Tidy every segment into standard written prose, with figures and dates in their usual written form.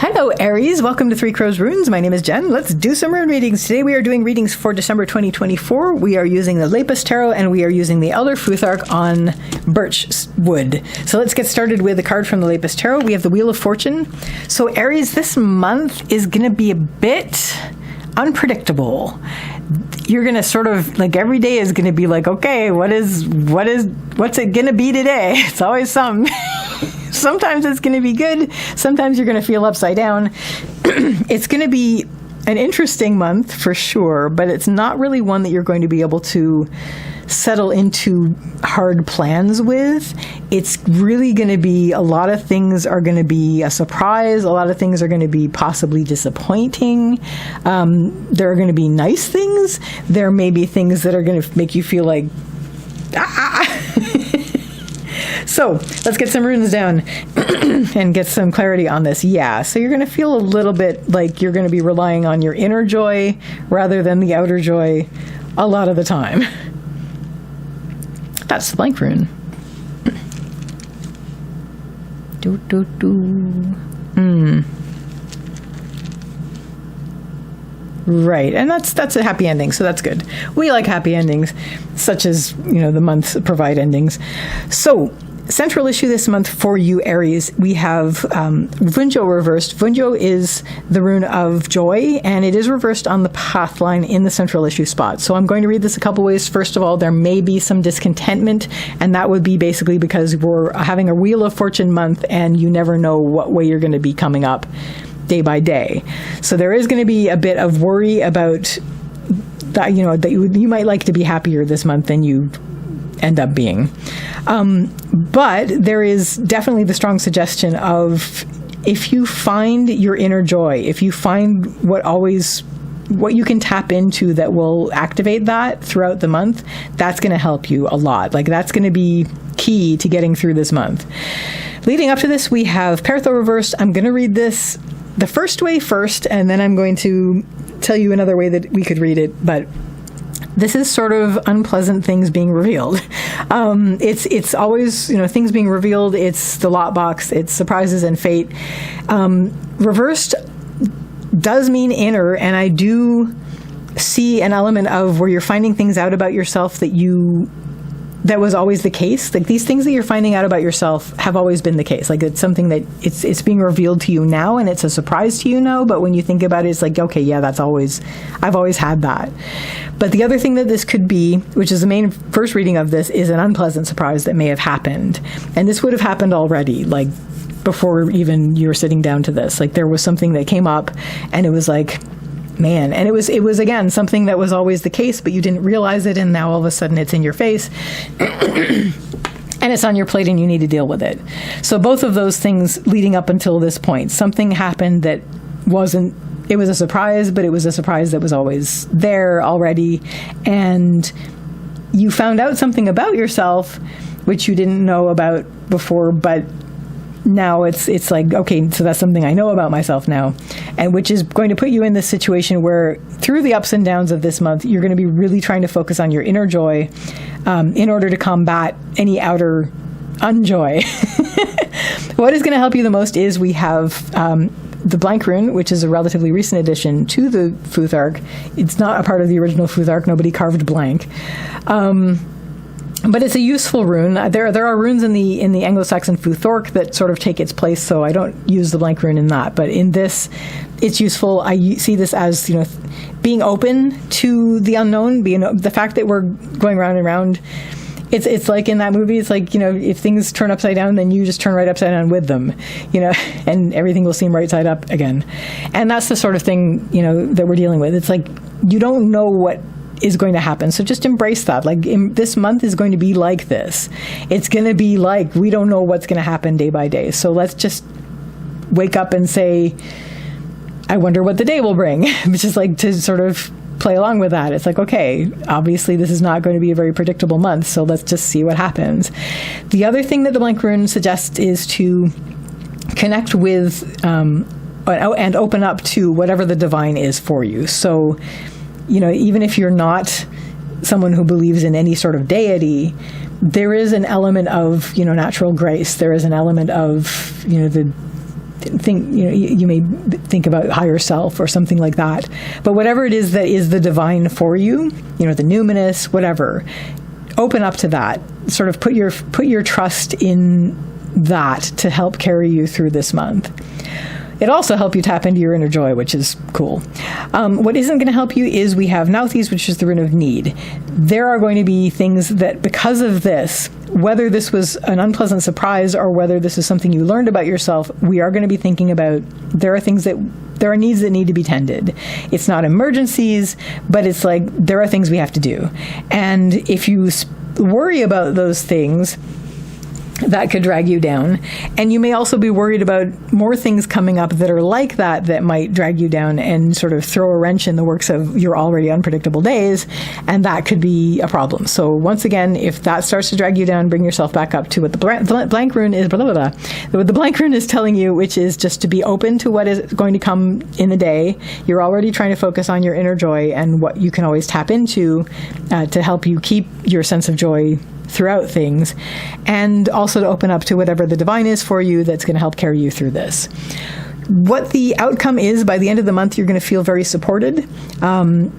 Hello, Aries. Welcome to Three Crows Runes. My name is Jen. Let's do some rune readings. Today we are doing readings for December 2024. We are using the Lepus Tarot and we are using the Elder Futhark on Birch wood. So let's get started with a card from the Lepus Tarot. We have the Wheel of Fortune. So Aries, this month is going to be a bit unpredictable. You're going to sort of, like, every day is going to be like, okay, what's it going to be today? It's always something. Sometimes it's going to be good. Sometimes you're going to feel upside down. It's going to be an interesting month for sure, but it's not really one that you're going to be able to settle into hard plans with. It's really going to be, a lot of things are going to be a surprise. A lot of things are going to be possibly disappointing. There are going to be nice things. There may be things that are going to make you feel like, So let's get some runes down and get some clarity on this. Yeah, so you're going to feel a little bit like you're going to be relying on your inner joy rather than the outer joy a lot of the time. That's the blank rune. Right, and that's a happy ending, so that's good. We like happy endings, such as, the months provide endings. So, central issue this month for you, Aries, we have Vunjo reversed. Vunjo is the rune of joy, and it is reversed on the path line in the central issue spot. So I'm going to read this a couple ways. First of all, there may be some discontentment, and that would be basically because we're having a Wheel of Fortune month, and you never know what way you're going to be coming up day by day. So there is going to be a bit of worry about that, that you might like to be happier this month than you end up being. But there is definitely the strong suggestion of, if you find your inner joy, if you find what you can tap into that will activate that throughout the month, that's going to help you a lot. Like, that's going to be key to getting through this month. Leading up to this, we have Pertho reversed. I'm going to read this the first way first, and then I'm going to tell you another way that we could read it, but this is sort of unpleasant things being revealed. It's always, things being revealed. It's the lot box. It's surprises and fate. Reversed does mean inner, and I do see an element of where you're finding things out about yourself that was always the case. Like, these things that you're finding out about yourself have always been the case. Like, it's something that it's being revealed to you now, and it's a surprise to you now. But when you think about it, it's like, okay, yeah, I've always had that. But the other thing that this could be, which is the main first reading of this, is an unpleasant surprise that may have happened. And this would have happened already, like, before even you were sitting down to this. Like, there was something that came up, and it was like, man, and it was again something that was always the case, but you didn't realize it, and now all of a sudden it's in your face and it's on your plate and you need to deal with it. So both of those things leading up until this point, something happened that it was a surprise, but it was a surprise that was always there already, and you found out something about yourself which you didn't know about before, but now it's like, okay, so that's something I know about myself now, and which is going to put you in this situation where through the ups and downs of this month, you're going to be really trying to focus on your inner joy in order to combat any outer unjoy. What is going to help you the most is we have the blank rune, which is a relatively recent addition to the Futhark. It's not a part of the original Futhark. Nobody carved blank. But it's a useful rune. There are runes in the Anglo-Saxon Futhark that sort of take its place, so I don't use the blank rune in that. But in this, it's useful. I see this as, being open to the unknown, the fact that we're going round and round. It's like in that movie, it's like, if things turn upside down, then you just turn right upside down with them, and everything will seem right side up again. And that's the sort of thing, that we're dealing with. It's like, you don't know what is going to happen. So just embrace that. Like, this month is going to be like this. It's going to be like, we don't know what's going to happen day by day. So let's just wake up and say, I wonder what the day will bring. Which is like to sort of play along with that. It's like, okay, obviously this is not going to be a very predictable month. So let's just see what happens. The other thing that the blank rune suggests is to connect with and open up to whatever the divine is for you. So, even if you're not someone who believes in any sort of deity, there is an element of, natural grace. There is an element of, you may think about higher self or something like that. But whatever it is that is the divine for you, the numinous, whatever, open up to that. Sort of put your trust in that to help carry you through this month. It also helps you tap into your inner joy, which is cool. What isn't going to help you is we have Nauthies, which is the rune of need. There are going to be things that, because of this, whether this was an unpleasant surprise or whether this is something you learned about yourself, we are going to be thinking about there are needs that need to be tended. It's not emergencies, but it's like there are things we have to do. And if you worry about those things, that could drag you down. And you may also be worried about more things coming up that are like that might drag you down and sort of throw a wrench in the works of your already unpredictable days. And that could be a problem. So once again, if that starts to drag you down, bring yourself back up to what the blank rune is, what the blank rune is telling you, which is just to be open to what is going to come in the day. You're already trying to focus on your inner joy and what you can always tap into to help you keep your sense of joy throughout things, and also to open up to whatever the divine is for you that's going to help carry you through this. What the outcome is, by the end of the month, you're going to feel very supported.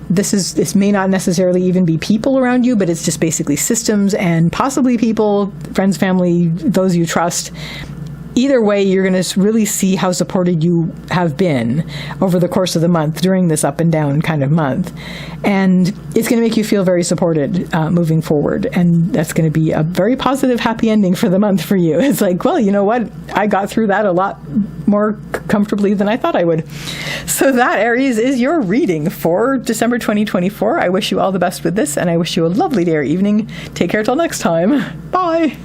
This may not necessarily even be people around you, but it's just basically systems and possibly people, friends, family, those you trust. Either way, you're going to really see how supported you have been over the course of the month during this up and down kind of month. And it's going to make you feel very supported moving forward. And that's going to be a very positive, happy ending for the month for you. It's like, well, you know what? I got through that a lot more comfortably than I thought I would. So that, Aries, is your reading for December 2024. I wish you all the best with this, and I wish you a lovely day or evening. Take care till next time. Bye.